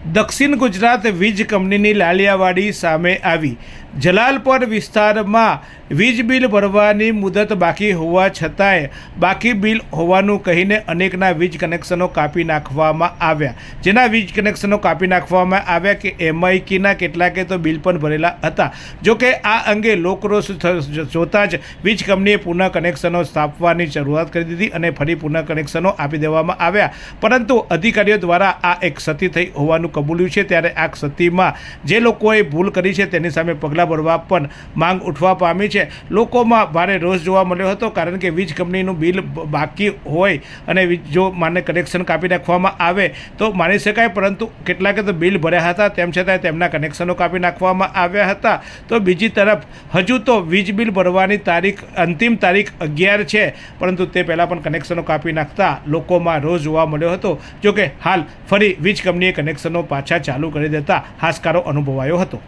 દક્ષિણ ગુજરાત વીજ કંપનીની લાલિયાવાડી સામે આવી. જલાલપોર વિસ્તારમાં વીજ બિલ ભરવાની મુદત બાકી હોવા છતાંય બાકી બિલ હોવાનું કહીને અનેકના વીજ કનેક્શનો કાપી નાખવામાં આવ્યા. જેના વીજ કનેક્શનો કાપી નાખવામાં આવ્યા કે એમઆઈકીના કેટલાકે તો બિલ પણ ભરેલા હતા. જોકે આ અંગે લોકરોષ જોતા જ વીજ કંપનીએ પુનઃ કનેક્શનો સ્થાપવાની શરૂઆત કરી દીધી અને ફરી પુનઃ કનેક્શનો આપી દેવામાં આવ્યા. પરંતુ અધિકારીઓ દ્વારા આ એક ક્ષતિ થઈ હોવાનું કબૂલ્યું છે. ત્યારે આ ક્ષતિમાં જે લોકોએ ભૂલ કરી છે તેની સામે પગલાં ભરવા પણ માંગ ઉઠવા પામી છે. લોકોમાં ભારે રોષ જોવા મળ્યો હતો, કારણ કે વીજ કંપનીનું બિલ બાકી હોય અને જો માને કનેક્શન કાપી નાખવામાં આવે તો માની શકાય, પરંતુ કેટલાકે તો બિલ ભર્યા હતા તેમ છતાં તેમના કનેક્શનો કાપી નાખવામાં આવ્યા હતા. તો બીજી તરફ હજુ તો વીજ બિલ ભરવાની અંતિમ તારીખ 11 છે, પરંતુ તે પહેલાં પણ કનેક્શનો કાપી નાખતા લોકોમાં રોષ જોવા મળ્યો હતો. જોકે હાલ ફરી વીજ કંપનીએ કનેક્શનો પાછા ચાલુ કરી દેતા હાશકારો અનુભવાયો હતો.